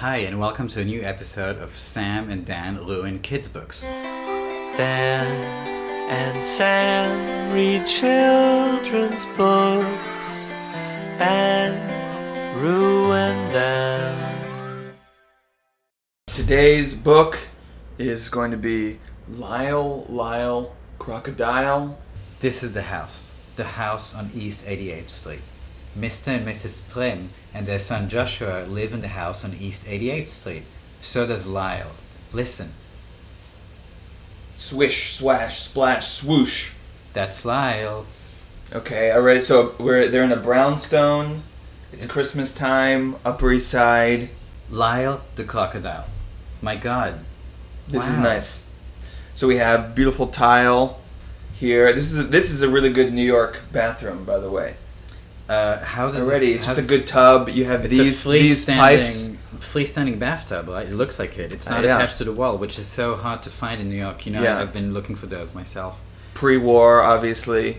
Hi, and welcome to a new episode of Sam and Dan Ruin Kids Books. Dan and Sam read children's books and ruin them. Today's book is going to be Lyle, Crocodile. This is the house on East 88th Street. Mr. and Mrs. Prim and their son Joshua live in the house on East 88th Street. So does Lyle. Listen. Swish, swash, splash, swoosh. That's Lyle. Okay, already. So they're in a brownstone. It's Christmas time, Upper East Side. Lyle the crocodile. My God. This is Wow. nice. So we have beautiful tile here. This is a really good New York bathroom, by the way. How does Already, it's just a good tub. You have these pipes. Freestanding bathtub, right? It looks like it. It's not attached to the wall, which is so hard to find in New York. I've been looking for those myself. Pre-war, obviously.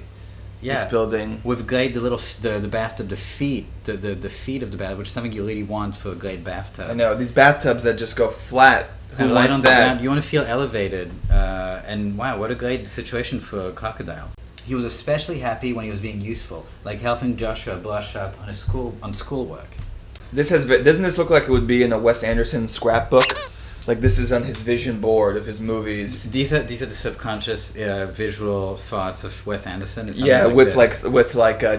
Yeah. This building. With great the bathtub, the feet of the bathtub, which is something you really want for a great bathtub. I know these bathtubs that just go flat. Who and wants right on that? the ground, you want to feel elevated. And wow, what a great situation for a crocodile. He was especially happy when he was being useful, like helping Joshua brush up on schoolwork. Doesn't this look like it would be in a Wes Anderson scrapbook? Like this is on his vision board of his movies. These are the subconscious visual thoughts of Wes Anderson. Yeah, with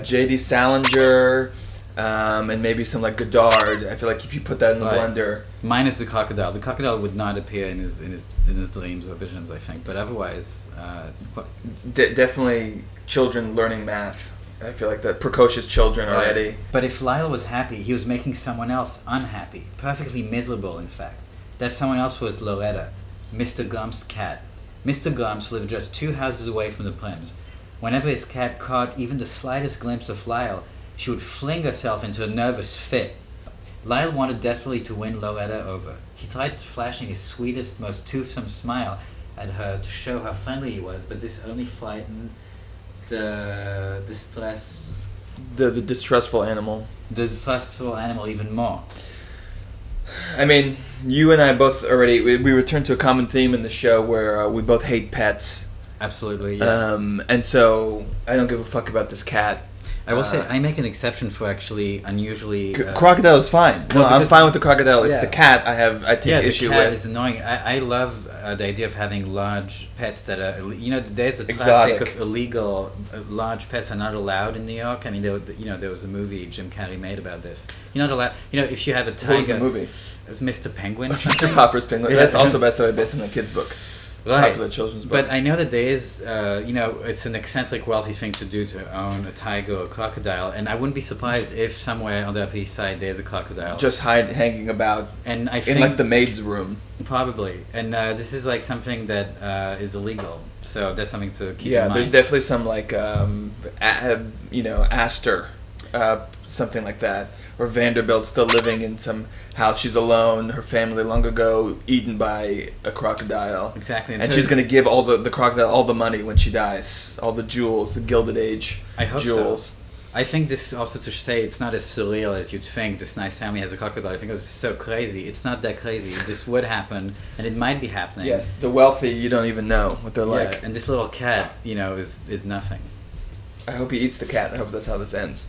J.D. Salinger, and maybe some like Godard. I feel like if you put that in the blender. Mine is the crocodile. The crocodile would not appear in his dreams or visions, I think. But otherwise, it's definitely children learning math. I feel like that precocious children already. Right. But if Lyle was happy, he was making someone else unhappy, perfectly miserable, in fact. That someone else was Loretta, Mr. Gump's cat. Mr. Gumps lived just 2 houses away from the Prims. Whenever his cat caught even the slightest glimpse of Lyle, she would fling herself into a nervous fit. Lyle wanted desperately to win Loretta over. He tried flashing his sweetest, most toothsome smile at her to show how friendly he was, but this only frightened the distrustful animal. The distrustful animal even more. I mean, you and I both already we returned to a common theme in the show where we both hate pets. Absolutely, yeah. And so I don't give a fuck about this cat. I will say I make an exception for actually unusually. Crocodile is fine. No, I'm fine with the crocodile. It's the cat I take issue with. The cat is annoying. I love the idea of having large pets that are. There's a traffic of illegal large pets are not allowed in New York. I mean, there was a movie Jim Carrey made about this. You're not allowed. If you have a tiger. What was the movie? It's Mr. Penguin. Mr. Popper's Penguin. Yeah. That's also based on a kid's book. Right. Popular children's book. But I know that there is, it's an eccentric, wealthy thing to do to own a tiger or a crocodile, and I wouldn't be surprised if somewhere on the Upper East Side there's a crocodile just hanging about. And I think in like the maid's room. Probably, and this is like something that is illegal, so that's something to keep in mind. Yeah, there's definitely some like Astor, something like that, or Vanderbilt still living in some house. She's alone. Her family long ago eaten by a crocodile. Exactly, and she's gonna give all the crocodile all the money when she dies, all the jewels, the Gilded Age. I hope jewels. So. I think this also to say it's not as surreal as you'd think. This nice family has a crocodile. I think it's so crazy. It's not that crazy. This would happen, and it might be happening. Yes, the wealthy, you don't even know what they're like. And this little cat, is nothing. I hope he eats the cat. I hope that's how this ends.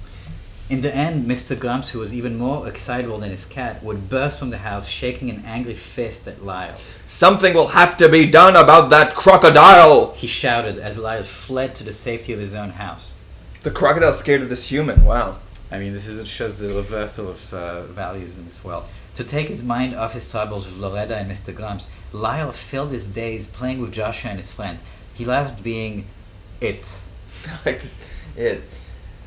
In the end, Mr. Gumps, who was even more excitable than his cat, would burst from the house, shaking an angry fist at Lyle. Something will have to be done about that crocodile! He shouted as Lyle fled to the safety of his own house. The crocodile's scared of this human. Wow. I mean, it shows the reversal of values in this world. To take his mind off his troubles with Loretta and Mr. Gumps, Lyle filled his days playing with Joshua and his friends. He loved being it. Like this, it.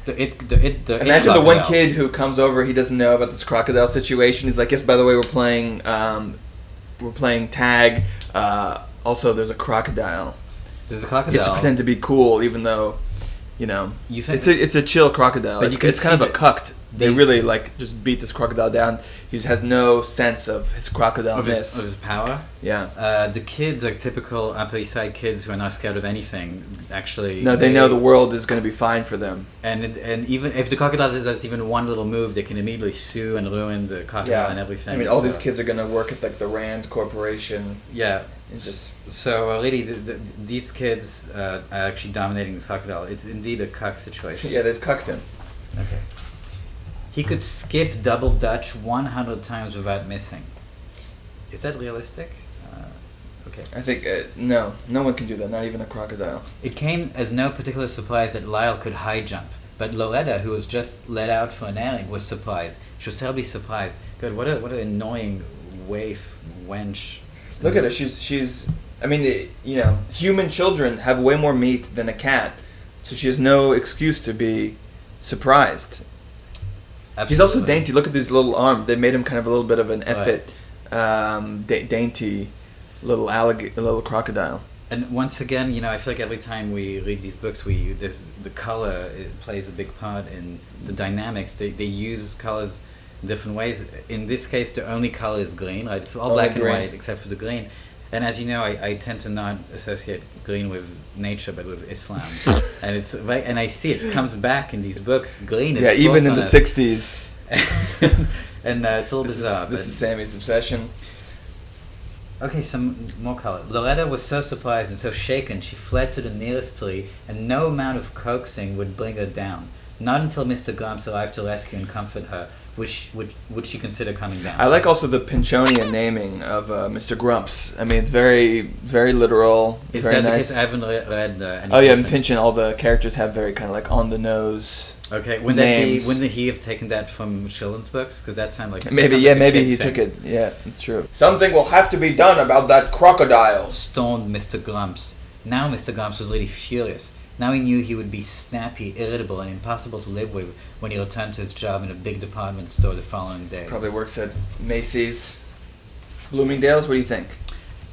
Imagine the one kid who comes over, he doesn't know about this crocodile situation. He's like, yes, by the way, we're playing tag. Also, there's a crocodile. There's a crocodile. He has to pretend to be cool, even though, it's a chill crocodile. It's kind of a cucked. They really like just beat this crocodile down. He has no sense of his crocodile-ness. Of his power. Yeah. The kids are typical Upper East Side kids who are not scared of anything. Actually, No, they know the world is going to be fine for them. And even if the crocodile does even one little move, they can immediately sue and ruin the crocodile and everything. I mean, all these kids are going to work at like the Rand Corporation. Yeah. It's just So really, these kids are actually dominating this crocodile. It's indeed a cuck situation. yeah, they've cucked him. Okay. He could skip double dutch 100 times without missing. Is that realistic? Okay. I think no one can do that. Not even a crocodile. It came as no particular surprise that Lyle could high jump, but Loretta, who was just let out for an airing, was surprised. She was terribly surprised. God, what an annoying waif wench. Look at her. She's. I mean, human children have way more meat than a cat, so she has no excuse to be surprised. Absolutely. He's also dainty. Look at these little arms. They made him kind of a little bit of an effete, dainty little crocodile. And once again, I feel like every time we read these books, the color it plays a big part in the dynamics. They use colors in different ways. In this case, the only color is green. Right? It's all black and white except for the green. And as you know, I tend to not associate green with nature, but with Islam. And it's right, and I see it comes back in these books. Green is even in the '60s. And it's a little bizarre. This is Sammy's obsession. Okay, some more color. Loretta was so surprised and so shaken, she fled to the nearest tree, and no amount of coaxing would bring her down. Not until Mr. Grumps arrived to rescue and comfort her would she consider coming down. I like also the Pinchonian naming of Mr. Grumps. I mean, it's very, very literal. Is very that nice. because I haven't read any Oh yeah, in Pynchon? Pynchon, all the characters have very kind of like on the nose. Okay, wouldn't he have taken that from children's books? Because that sounded like Maybe he took it. Yeah, it's true. Something will have to be done about that crocodile. Stormed Mr. Grumps. Now Mr. Grumps was really furious. Now he knew he would be snappy, irritable, and impossible to live with when he returned to his job in a big department store the following day. Probably works at Macy's, Bloomingdale's. What do you think?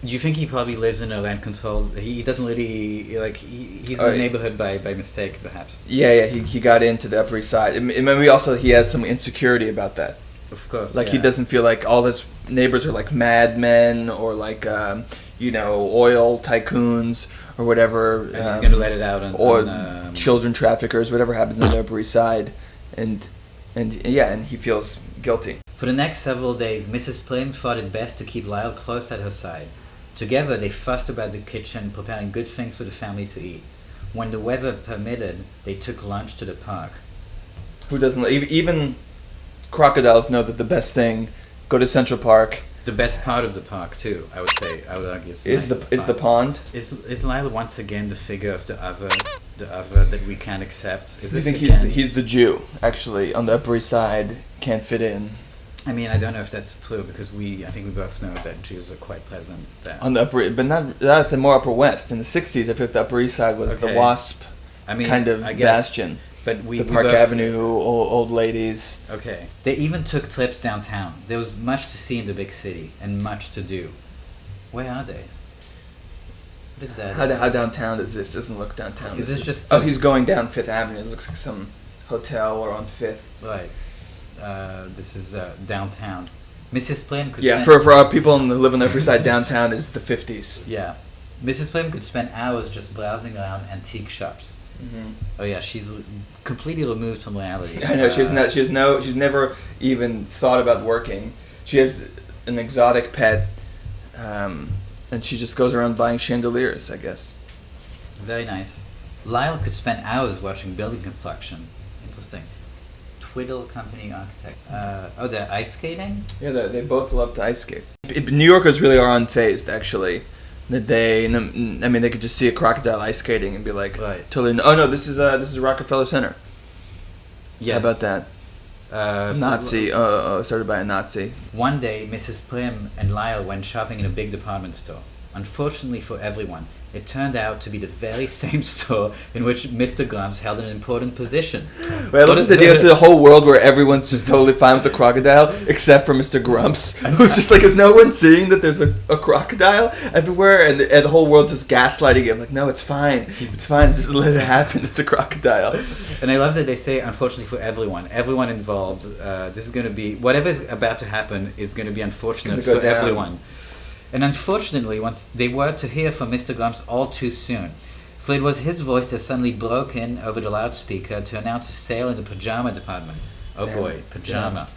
Do you think he probably lives in a rent controlled? He doesn't really he's in the neighborhood by mistake, perhaps. Yeah. He got into the Upper East Side. Maybe also he has some insecurity about that. Of course. Like he doesn't feel like all his neighbors are like madmen or like oil tycoons or whatever. And he's going to let it out on children traffickers, whatever happens on the Upper East Side, and he feels guilty. For the next several days, Mrs. Prim thought it best to keep Lyle close at her side. Together, they fussed about the kitchen, preparing good things for the family to eat. When the weather permitted, they took lunch to the park. Who doesn't? Even crocodiles know that the best thing, go to Central Park. The best part of the park, too, I would say. I would argue is the pond. Is Lyle once again the figure of the other that we can't accept? I think he's the Jew, actually, on the Upper East Side, can't fit in. I mean, I don't know if that's true because I think we both know that Jews are quite present there. On the Upper, but not the more Upper West. In the '60s, I feel like the Upper East Side was the WASP kind of bastion. But the Park Avenue old ladies. Okay. They even took trips downtown. There was much to see in the big city and much to do. Where are they? What is that? How downtown is this? Doesn't look downtown. Is this just? Oh, he's going down Fifth Avenue. It looks like some hotel or on Fifth. Right. This is downtown. Mrs. Prim could. Yeah, for our people who live on the Upper Side, downtown is the 50s. Yeah, Mrs. Prim could spend hours just browsing around antique shops. Mm-hmm. Oh yeah, she's completely removed from reality. I know she's never even thought about working. She has an exotic pet, and she just goes around buying chandeliers, I guess. Very nice. Lyle could spend hours watching building construction. Interesting. Twiddle Company architect. They're ice skating? Yeah, they both love to ice skate. New Yorkers really are unfazed, actually. That they could just see a crocodile ice skating and be like, right. Totally. Oh no, this is Rockefeller Center. Yes. How about that? Nazi. Started by a Nazi. One day, Mrs. Prim and Lyle went shopping in a big department store. Unfortunately for everyone, It turned out to be the very same store in which Mr. Grumps held an important position. Well, I love this idea to the whole world where everyone's just totally fine with the crocodile, except for Mr. Grumps, who's just like, is no one seeing that there's a crocodile everywhere? And the whole world just gaslighting him, like, no, it's fine. It's fine. Just let it happen. It's a crocodile. And I love that they say, unfortunately for everyone involved, this is going to be, whatever's about to happen is going to be unfortunate for everyone. And unfortunately, once they were to hear from Mr. Grumps all too soon, for it was his voice that suddenly broke in over the loudspeaker to announce a sale in the pajama department. Oh boy, pajama.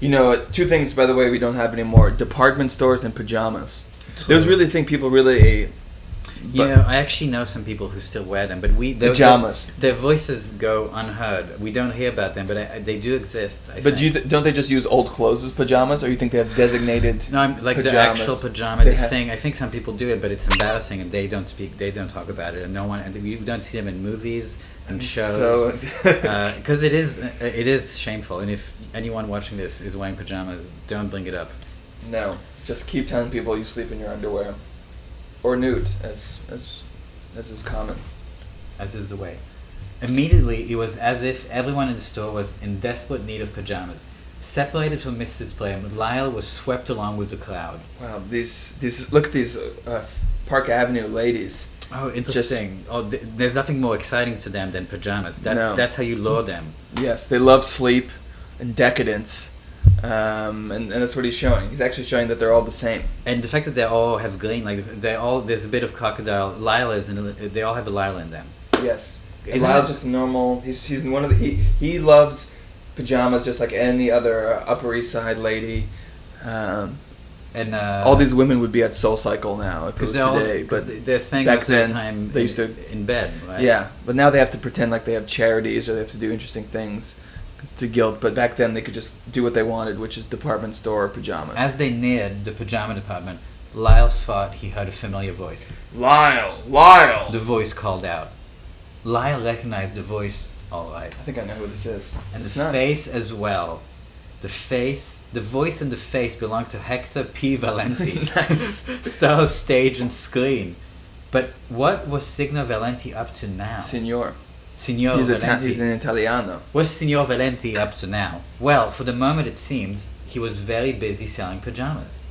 You know, two things, by the way, we don't have anymore. Department stores and pajamas. Those really think people really... I actually know some people who still wear them, but pajamas. Their voices go unheard. We don't hear about them, but they do exist. But don't they just use old clothes as pajamas, or you think they have designated? No, like pajamas? The actual pajama thing. I think some people do it, but it's embarrassing, and they don't talk about it, and no one. And you don't see them in movies and shows because it is shameful. And if anyone watching this is wearing pajamas, don't bring it up. No, just keep telling people you sleep in your underwear. Or nude, as is common. As is the way. Immediately, it was as if everyone in the store was in desperate need of pajamas. Separated from Mrs. Plum, Lyle was swept along with the crowd. Wow, these look at these Park Avenue ladies. Oh, interesting. There's nothing more exciting to them than pajamas. That's how you lure them. Yes, they love sleep and decadence. And that's what he's showing. He's actually showing that they're all the same. And the fact that they all have green, like there's a bit of crocodile. Lyle they all have a Lyle in them. Yes, Lyle's just normal. He's one of he loves pajamas just like any other Upper East Side lady. And all these women would be at Soul Cycle now if it was today. But they're spending most of their time in bed, right? Yeah, but now they have to pretend like they have charities or they have to do interesting things to guilt, but back then they could just do what they wanted, which is department store pajamas. As they neared the pajama department, Lyle thought he heard a familiar voice. Lyle! The voice called out. Lyle recognized the voice, all right. I think I know who this is. And face as well. The voice and the face belonged to Hector P. Valenti, star of stage and screen. But what was Signor Valenti up to now? Signor Valenti. He's an Italiano. What's Signor Valenti up to now? Well, for the moment it seemed, he was very busy selling pajamas.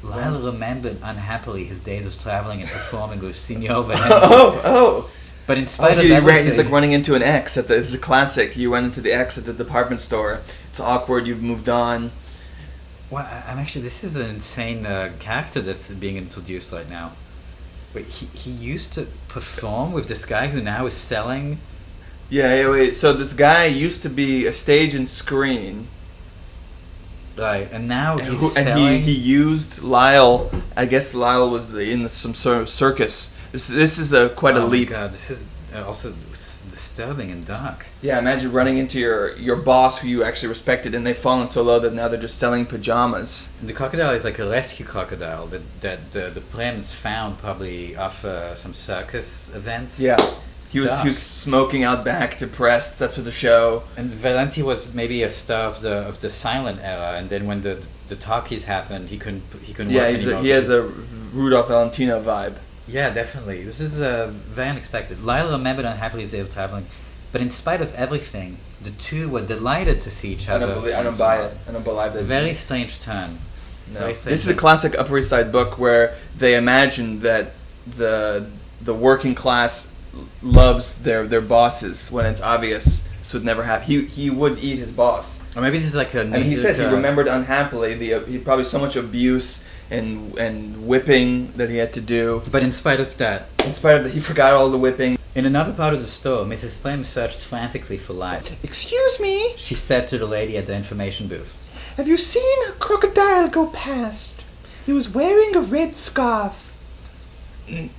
Lyle remembered unhappily his days of traveling and performing with Signor Valenti. But in spite of everything... He's like running into an ex. This is a classic. You run into the ex at the department store. It's awkward. You've moved on. Well, this is an insane character that's being introduced right now. Wait, he used to perform with this guy who now is selling? Yeah, wait. So this guy used to be a stage and screen. Right, and now he's selling? And he used Lyle. I guess Lyle was in some sort of circus. This is quite a leap. Oh my god, this is also disturbing and dark. Yeah, imagine running into your boss who you actually respected and they've fallen so low that now they're just selling pajamas. The crocodile is like a rescue crocodile that the Plums found probably off some circus event. Yeah. He was smoking out back, depressed after the show. And Valenti was maybe a star of the silent era, and then when the talkies happened, he couldn't work anymore. He has a Rudolph Valentino vibe. Yeah, definitely. This is very unexpected. Lyle remembered unhappily his day of traveling, but in spite of everything, the two were delighted to see each other. I don't buy it. I don't believe that. Very strange turn. No. This is a classic Upper East Side book where they imagine that the working class loves their bosses when it's obvious this would never happen. He would eat his boss. Or maybe this is like and he says he remembered unhappily he probably so much abuse and whipping that he had to do. But in spite of that, he forgot all the whipping. In another part of the store, Mrs. Plum searched frantically for Lyle. "Excuse me," she said to the lady at the information booth. "Have you seen a crocodile go past? He was wearing a red scarf."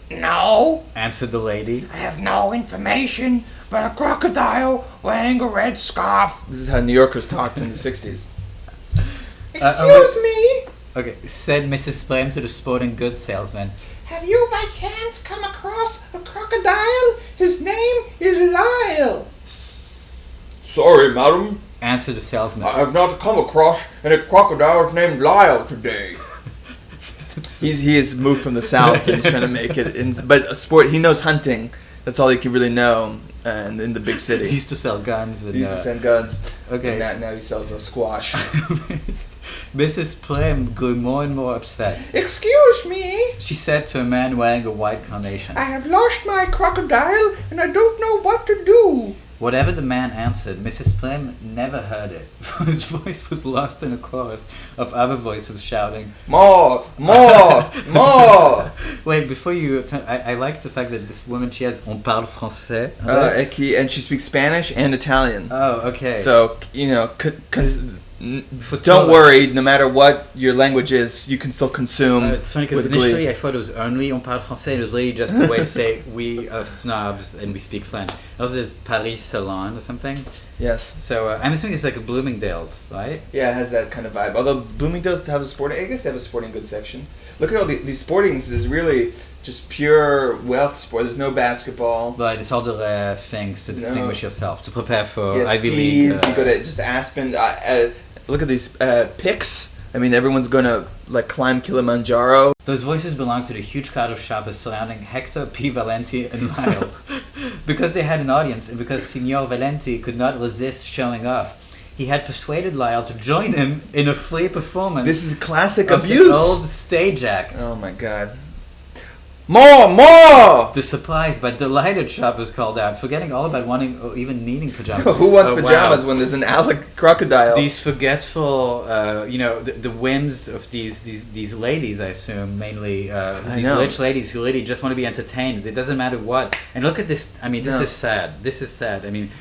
"No," answered the lady. "I have no information but a crocodile wearing a red scarf." This is how New Yorkers talked in the 60s. "Excuse me," said Mrs. Plum to the sporting goods salesman. "Have you by chance come across a crocodile? His name is Lyle." "Sorry, madam," answered the salesman. "I have not come across any crocodiles named Lyle today." He has moved from the south and he's trying to make it. But a sport, he knows hunting. That's all he can really know. And in the big city, He used to sell guns. And, he used to send guns. Okay. And now he sells a squash. Mrs. Plym grew more and more upset. Excuse me, She said to a man wearing a white carnation. I have lost my crocodile and I don't know what to do. Whatever the man answered, Mrs. Plym never heard it, for his voice was lost in a chorus of other voices shouting, More! More! More! Wait, before you... I like the fact that this woman, she has... On parle français. And she speaks Spanish and Italian. Oh, okay. So, don't worry, no matter what your language is, you can still consume. It's funny because with initially glee. I thought it was only on parle français. It was really just a way to say we are snobs and we speak French. Also, there's Paris Salon or something. Yes. So I'm assuming it's like a Bloomingdale's, right? Yeah, it has that kind of vibe. Although Bloomingdale's have a sporting, I guess they have a sporting goods section. Look at all these sportings is really just pure wealth sport. There's no basketball. But it's all the things to distinguish yourself, to prepare for Yeah, Ivy skis, League. you go to just Aspen. Look at these picks. I mean, everyone's gonna like climb Kilimanjaro. Those voices belong to the huge crowd of shoppers surrounding Hector P. Valenti and Lyle. Because they had an audience and because Signor Valenti could not resist showing off, he had persuaded Lyle to join him in a free performance This is classic of abuse. the old stage act. Oh my god. More! The surprised but delighted shoppers called out, forgetting all about wanting or even needing pajamas. Who wants Oh, pajamas wow. when there's an Alec crocodile? These forgetful, the whims of these ladies, I assume, mainly these know. rich ladies who really just want to be entertained. It doesn't matter what. And look at this. I mean, this No. is sad. This is sad. I mean,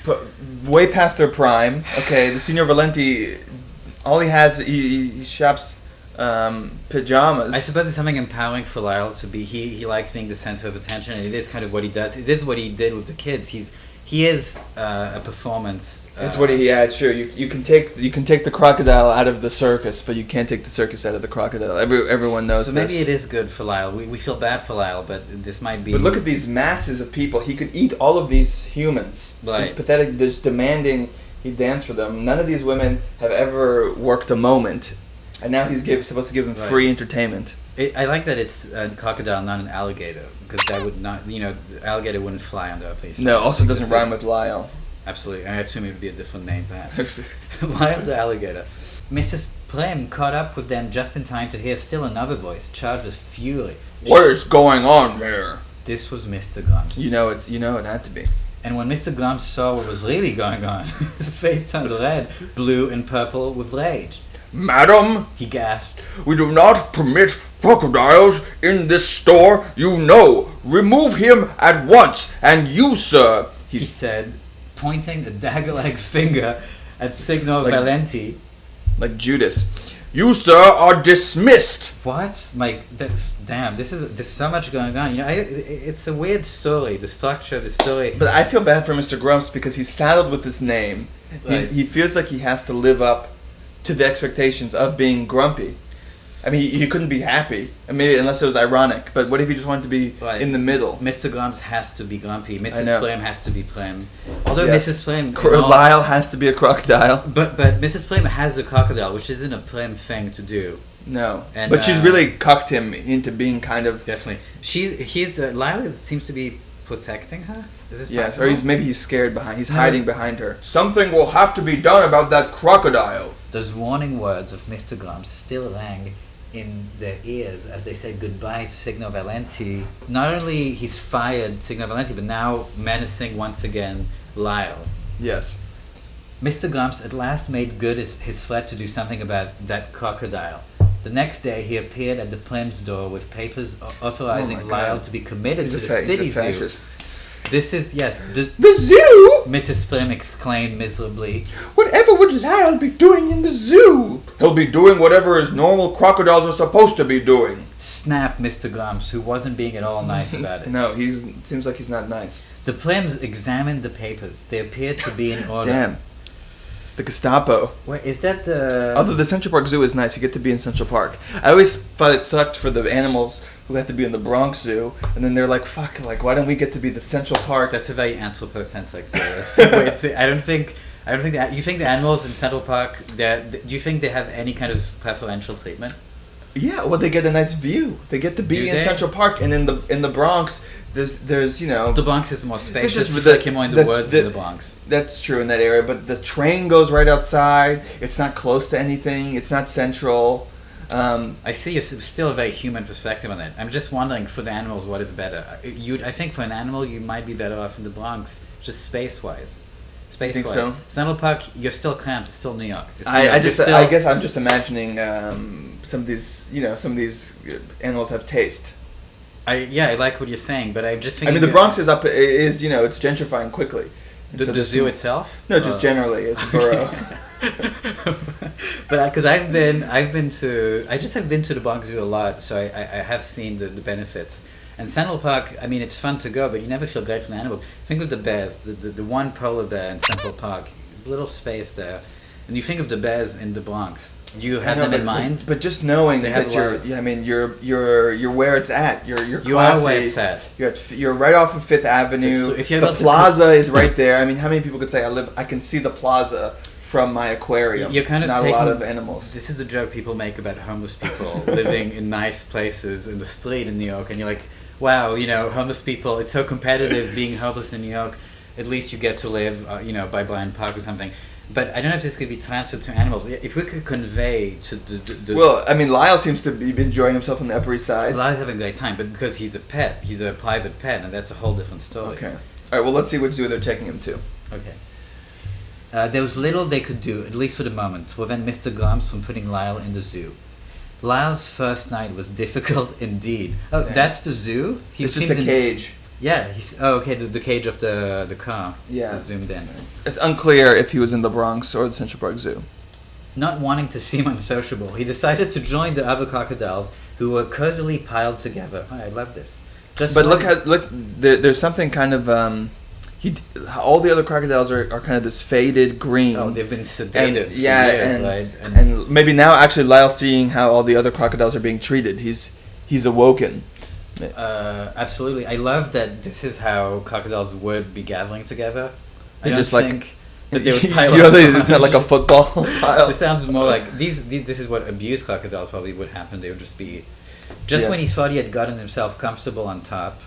Way past their prime. Okay, the Signor Valenti, all he has, he shops pajamas. I suppose it's something empowering for Lyle to be. He likes being the center of attention, and it is kind of what he does. It is what he did with the kids. He is a performance. That's what he had. Sure, you can take the crocodile out of the circus, but you can't take the circus out of the crocodile. Everyone knows So this. maybe it is good for Lyle. We feel bad for Lyle, but this might be. But look at these masses of people. He could eat all of these humans. Right. He's pathetic, just demanding he dance for them. None of these women have ever worked a moment, and now he's supposed to give them Right. free entertainment. I like that it's a crocodile, not an alligator, because that would not, the alligator wouldn't fly under a place. No, also doesn't Because rhyme with Lyle. Absolutely, I assume it would be a different name, perhaps. Lyle the alligator. Mrs. Plym caught up with them just in time to hear still another voice, charged with fury. What is going on there? This was Mr. Grumps. You know it had to be. And when Mr. Grumps saw what was really going on, his face turned red, blue and purple with rage. Madam, He gasped. we do not permit crocodiles in this store, you know. Remove him at once. And you, sir, He said, pointing a dagger-like finger at Signor Like- Valenti. like Judas. You, sir, are dismissed. What? Damn, there's so much going on. It's a weird story, the structure of the story. But I feel bad for Mr. Grumps because he's saddled with this name. Right. He feels like he has to live up to the expectations of being grumpy. I mean, he couldn't be happy. I mean, unless it was ironic. But what if he just wanted to be Right. in the middle? Mr. Grumps has to be grumpy. I Mrs. know. Plym has to be Plym. Although Yes. Mrs. Plym... Lyle has to be a crocodile. But Mrs. Plym has a crocodile, which isn't a Plym thing to do. No. And, But she's really cucked him into being kind of... Definitely. Lyle seems to be protecting her? Is this Yes, possible? or maybe he's scared behind. He's No. hiding behind her. Something will have to be done about that crocodile. Those warning words of Mr. Grumps still rang in their ears as they said goodbye to Signor Valenti. Not only he's fired Signor Valenti, but now menacing once again Lyle. Yes. Mr. Grumps at last made good his threat to do something about that crocodile. The next day he appeared at the Plym's door with papers authorizing Oh my Lyle God. to be committed He's to a the city he's a zoo. fascist. This is, yes, The zoo? Mrs. Plym exclaimed miserably. Whatever would Lyle be doing in the zoo? He'll be doing whatever his normal crocodiles are supposed to be doing. Snapped Mr. Grumps, who wasn't being at all nice about it. No, seems like he's not nice. The Plyms examined the papers. They appeared to be in order. Damn. The Gestapo. Wait, is that the... Although the Central Park Zoo is nice, you get to be in Central Park. I always thought it sucked for the animals who had to be in the Bronx Zoo, and then they're like, fuck, like, why don't we get to be the Central Park? That's a very anthropocentric Wait, I don't think that... You think the animals in Central Park, do you think they have any kind of preferential treatment? Yeah, well, they get a nice view. They get to be Do in they? Central Park, and in the Bronx, there's you know. The Bronx is more spacious. just You the- feel like you're more in the woods in the Bronx. That's true in that area, but the train goes right outside. It's not close to anything. It's not central. I see you're still a very human perspective on it. I'm just wondering, for the animals, what is better? I think for an animal, you might be better off in the Bronx, just space-wise. Think so? Central Park, you're still cramped. It's still New York. It's New I York. just You're still- I guess I'm just imagining some of these animals have taste. I like what you're saying, but I'm just I thinking. mean, the Bronx is it's gentrifying quickly. And The, so the zoo itself? No, just generally as a borough. But because I've been to the Bronx Zoo a lot, so I have seen the benefits. And Central Park, I mean, it's fun to go, but you never feel great from the animals. Think of the bears, the one polar bear in Central Park, there's a little space there, and you think of the bears in the Bronx. You have them in mind. But just knowing They have that a lot of- you're where it's at. You're You are classy. where it's at. You're right off of Fifth Avenue. It's- if you're the about to plaza is right there. I mean, how many people could say I can see the plaza from my aquarium? You're kind of not taking, a lot of animals. This is a joke people make about homeless people living in nice places in the street in New York, and you're like, wow, homeless people. It's so competitive being homeless in New York. At least you get to live, by Bryant Park or something. But I don't know if this could be transferred to animals. If we could convey to the Well, I mean, Lyle seems to be enjoying himself on the Upper East Side. Lyle's having a great time, but because he's a pet, he's a private pet, and that's a whole different story. Okay. All right. Well, let's see which zoo they're taking him to. Okay. There was little they could do, at least for the moment, to prevent Mr. Grumps from putting Lyle in the zoo. Lyle's first night was difficult indeed. Oh, Dang. that's the zoo? It's just seems a cage. Yeah. Okay. The cage of the car. Yeah. Is zoomed in. It's unclear if he was in the Bronx or the Central Park Zoo. Not wanting to seem unsociable, he decided to join the other crocodiles who were cozily piled together. Oh, I love this. But look, there's something kind of all the other crocodiles are kind of this faded green. Oh, they've been sedated And, for yeah, years, and, right? and maybe now actually Lyle's seeing how all the other crocodiles are being treated. He's awoken. Absolutely. I love that this is how crocodiles would be gathering together. I They're don't just like- think that they would pile It's not like a football pile. This sounds more like these. This is what abused crocodiles probably would happen. They would just be, just Yeah. when he thought he had gotten himself comfortable on top,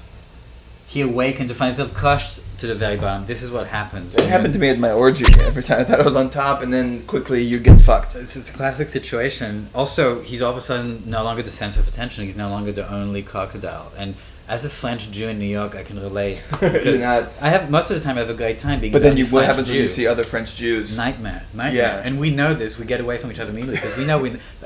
he awakened to find himself crushed to the very bottom. This is what happens. It happened to me at my orgy. Every time I thought I was on top, and then quickly you get fucked. It's a classic situation. Also, he's all of a sudden no longer the center of attention. He's no longer the only crocodile. And as a French Jew in New York, I can relate. Because not- I have most of the time I have a great time being. But the then only what French happens when you Jew. see other French Jews? Nightmare. Yeah. And we know this. We get away from each other immediately because we know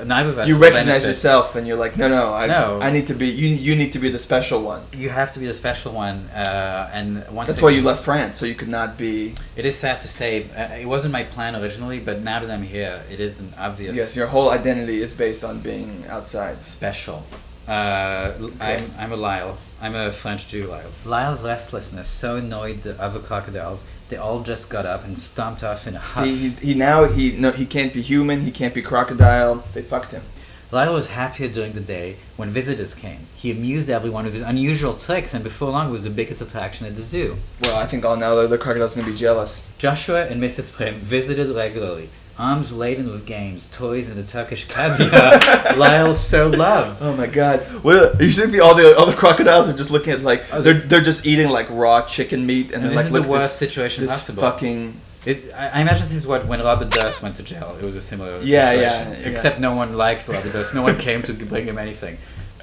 neither of us. You will recognize benefit. yourself, and you're like, no, No. I need to be. You need to be the special one. You have to be the special one, and once That's again, why you left France, so you could not be. It is sad to say, it wasn't my plan originally, but now that I'm here, it is an obvious. Yes, your whole identity is based on being outside. Special. Okay. I'm a Lyle. I'm a French Jew, Lyle. Lyle's restlessness so annoyed the other crocodiles, they all just got up and stomped off in a huff. See, he can't be human. He can't be crocodile. They fucked him. Lyle was happier during the day when visitors came. He amused everyone with his unusual tricks, and before long was the biggest attraction at the zoo. Well, I think all now the crocodile's gonna be jealous. Joshua and Mrs. Prim visited regularly, arms laden with games, toys, and the Turkish caviar Lyle so loved. Oh my god! Well, you should be all the crocodiles are just looking at like they're just eating like raw chicken meat, and This they're like, is look the at worst this, situation this possible. fucking. I imagine this is what when Robert Durst went to jail. It was a similar Yeah, situation. yeah. Except no one liked Robert Durst. No one came to bring him anything.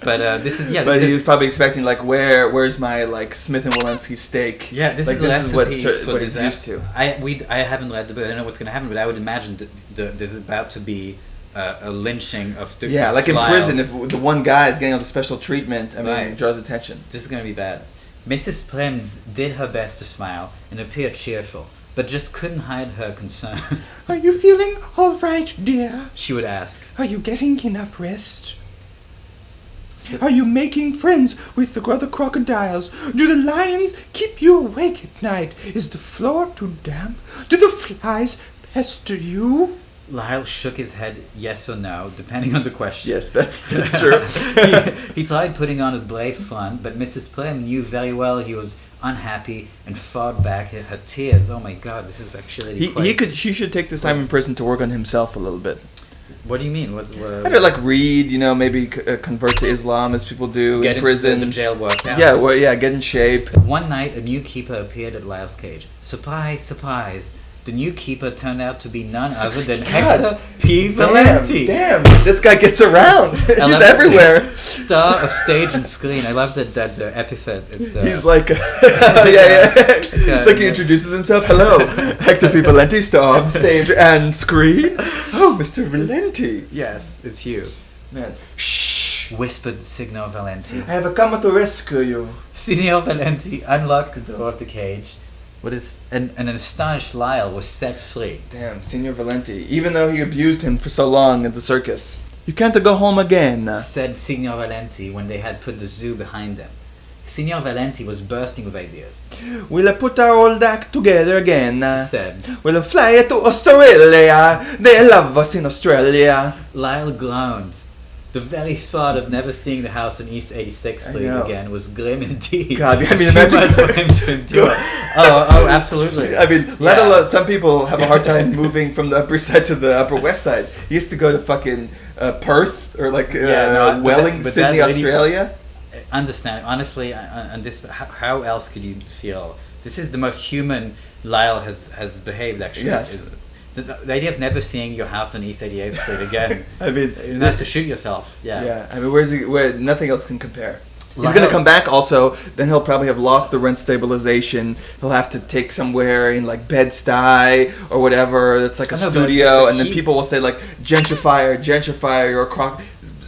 But this is But he was probably expecting like, where's my like Smith and Wollensky steak? yeah. This like, is the recipe for what he's disaster. used to. I haven't read the book. I don't know what's going to happen, but I would imagine that there's about to be a lynching of the Yeah, like in Lyle. prison, if the one guy is getting all the special treatment, I mean, Right. it draws attention. This is going to be bad. Mrs. Prim did her best to smile and appear cheerful, but just couldn't hide her concern. Are you feeling all right, dear? She would ask. Are you getting enough rest? Are you making friends with the other crocodiles? Do the lions keep you awake at night? Is the floor too damp? Do the flies pester you? Lyle shook his head yes or no, depending on the question. Yes, that's true. he tried putting on a brave front, but Mrs. Prim knew very well he was unhappy and fought back her tears. Oh my god, this is actually He should take this time in prison to work on himself a little bit. What do you mean? I don't like read, maybe convert to Islam as people do get in prison. into the jail workouts. Yeah, get in shape. One night, a new keeper appeared at Lyle's cage. Surprise, surprise. The new keeper turned out to be none other than Hector P. Valenti. Damn, this guy gets around. He's everywhere. Star of stage and screen. I love that epithet. He's like, it's like he introduces himself. Hello, Hector P. Valenti, star of stage and screen. Oh, Mr. Valenti. Yes, it's you. Man, shh, whispered Signor Valenti. I have come to rescue you. Signor Valenti unlocked the door of the cage. And an astonished Lyle was set free. Damn, Signor Valenti. Even though he abused him for so long at the circus. You can't go home again, said Signor Valenti when they had put the zoo behind them. Signor Valenti was bursting with ideas. We'll put our old act together again, he said. We'll fly to Australia. They love us in Australia. Lyle groaned. The very thought of never seeing the house on East 86th Street again was grim indeed. God, I mean, imagine for him to endure. Oh, absolutely. I mean, let alone some people have a hard time moving from the Upper Side to the Upper West Side. He used to go to fucking Perth or Wellington, Sydney, Australia. Understand, honestly, on this, how else could you feel? This is the most human Lyle has behaved. Actually, yes. The idea of never seeing your house on East 88th Street again. I mean, you have to shoot yourself. Yeah. Yeah. I mean, where nothing else can compare. He's going to come back also, then he'll probably have lost the rent stabilization. He'll have to take somewhere in like Bed-Stuy or whatever. It's like a studio, and then people will say like, gentrifier, you're a croc.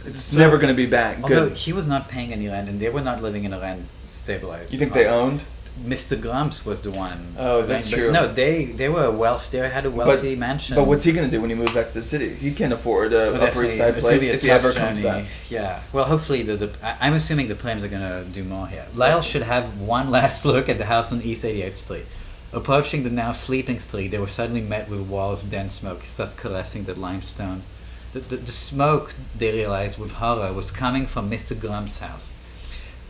It's never going to be back. Although he was not paying any rent, and they were not living in a rent stabilized. You think they owned? Mr. Grumps was the one. Oh, that's true. No, they were They had a wealthy mansion. But what's he gonna do when he moves back to the city? He can't afford a Upper East Side place if he ever comes back. Yeah. Well, hopefully I'm assuming the Plams are gonna do more here. Lyle should have one last look at the house on East 88th Street. Approaching the now sleeping street, they were suddenly met with a wall of dense smoke, thus caressing the limestone. The smoke, they realized with horror, was coming from Mr. Grump's house.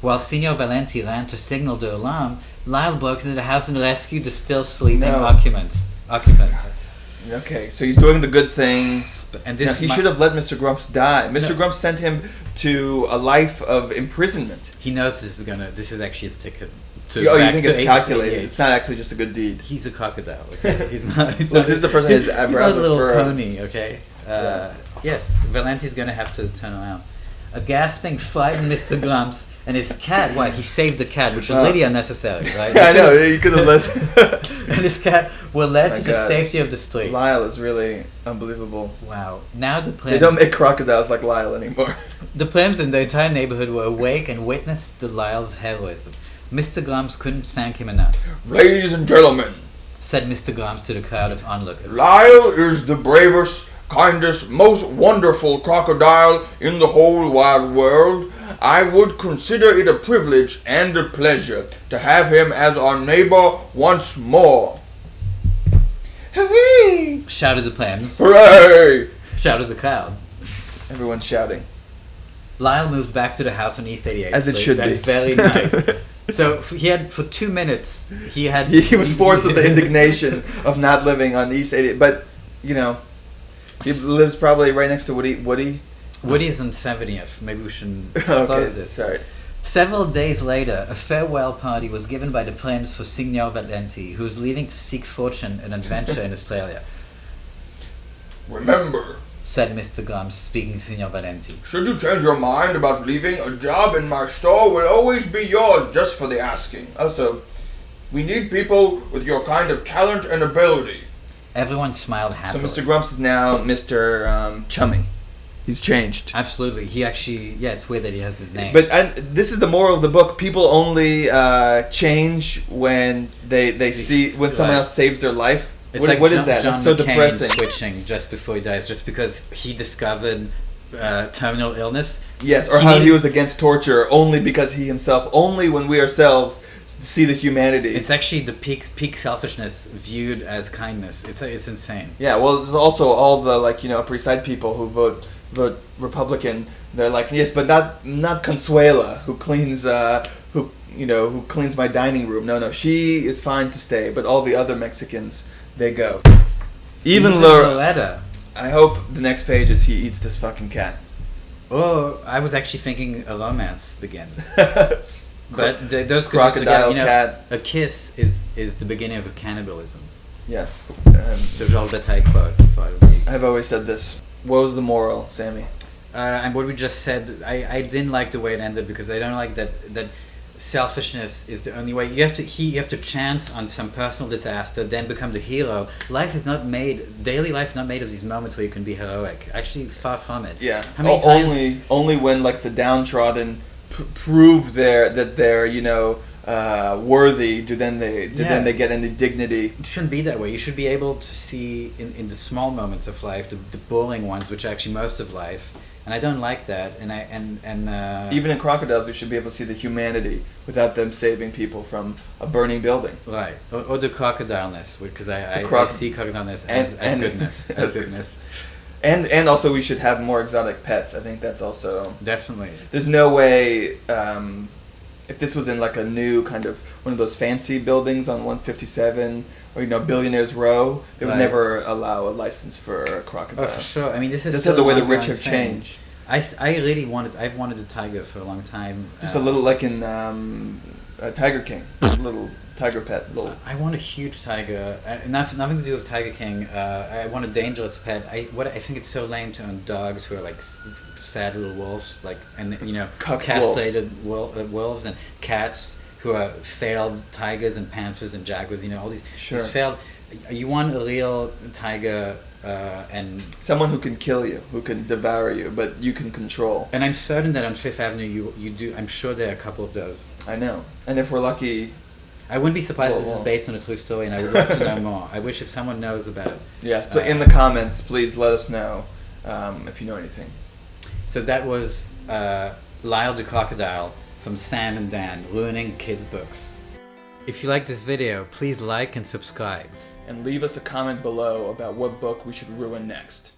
While Signor Valenti ran to signal the alarm, Lyle broke into the house and rescued the still sleeping occupants. Okay, so he's doing the good thing. And he should have let Mr. Grumps die. Mr. Grumps sent him to a life of imprisonment. He knows this is actually his ticket. You think it's calculated? It's not actually just a good deed. He's a crocodile. Okay? He's not. This is the first time he's ever. He's not a little pony. Okay. Yes, Valenti's gonna have to turn around. A gasping, frightened Mr. Grumps and his cat. Why? He saved the cat, which was really unnecessary, right? I know. He could have let. And his cat were led to the safety of the street. Lyle is really unbelievable. Wow. Now the Plams... They don't make crocodiles like Lyle anymore. The Plams in the entire neighborhood were awake and witnessed the Lyle's heroism. Mr. Grumps couldn't thank him enough. Ladies and gentlemen, said Mr. Grumps to the crowd of onlookers. Lyle is the bravest, kindest, most wonderful crocodile in the whole wide world. I would consider it a privilege and a pleasure to have him as our neighbor once more. Hooray! Shouted the Plams. Hooray! Shouted the crowd. Everyone's shouting. Lyle moved back to the house on East 88th as it should that be. Very night. So he had, for 2 minutes, he was forced with the indignation of not living on East 88th. But, you know, he lives probably right next to Woody. Woody's on 70th. Maybe we shouldn't disclose this. Sorry. Several days later, a farewell party was given by the Plams for Signor Valenti, who was leaving to seek fortune and adventure in Australia. Remember, said Mr. Grumps, speaking to Signor Valenti. Should you change your mind about leaving, a job in my store will always be yours just for the asking. Also, we need people with your kind of talent and ability. Everyone smiled happily. So Mr. Grumps is now Mr. Chummy. He's changed. Absolutely. He actually, it's weird that he has his name. But this is the moral of the book. People only change when they see, when someone else saves their life. It's what is that? John It's so McCain depressing. Switching just before he dies, just because he discovered terminal illness. Yes, or he was against torture only because only when we ourselves see the humanity. It's actually the peak selfishness viewed as kindness. It's insane. Yeah, well, there's also all the Upper East Side people who vote Republican. They're like, yes, but not Consuela who cleans who cleans my dining room. No, she is fine to stay, but all the other Mexicans, they go. Even Loretta. I hope the next page is he eats this fucking cat. Oh, I was actually thinking a romance begins. But those could go Crocodile, together. You know, cat. a kiss is the beginning of a cannibalism. Yes. The Georges Bataille quote. I've always said this. What was the moral, Sammy? And what we just said, I didn't like the way it ended because I don't like that selfishness is the only way. You have to chance on some personal disaster, then become the hero. Daily life is not made of these moments where you can be heroic. Actually, far from it. Yeah. How many times? Only when like the downtrodden prove that they're worthy do then they get any dignity. It shouldn't be that way. You should be able to see in the small moments of life, the boring ones, which are actually most of life. And I don't like that. And even in Crocodiles, we should be able to see the humanity without them saving people from a burning building. Right, or the crocodileness, because I see crocodileness as goodness, as goodness. And also we should have more exotic pets. I think that's also Definitely. There's no way if this was in like a new kind of one of those fancy buildings on 157 or Billionaires Row, they would never allow a license for a crocodile. Oh, for sure. I mean, this is that's still the way the an rich ongoing have thing. changed. I've wanted a tiger for a long time. Just a little like in Tiger King, little tiger pet. Little. I want a huge tiger. Nothing to do with Tiger King. I want a dangerous pet. I think it's so lame to own dogs who are like sad little wolves, castrated wolves, and cats who are failed tigers and panthers and jaguars. All these failed. You want a real tiger. And someone who can kill you, who can devour you, but you can control. And I'm certain that on Fifth Avenue you do. I'm sure there are a couple of those. I know. And if we're lucky, I wouldn't be surprised if this is based on a true story, and I would love to know more. I wish if someone knows about it. Yes, but in the comments, please let us know if you know anything. So that was Lyle the Crocodile from Sam and Dan, ruining kids' books. If you like this video, please like and subscribe. And leave us a comment below about what book we should ruin next.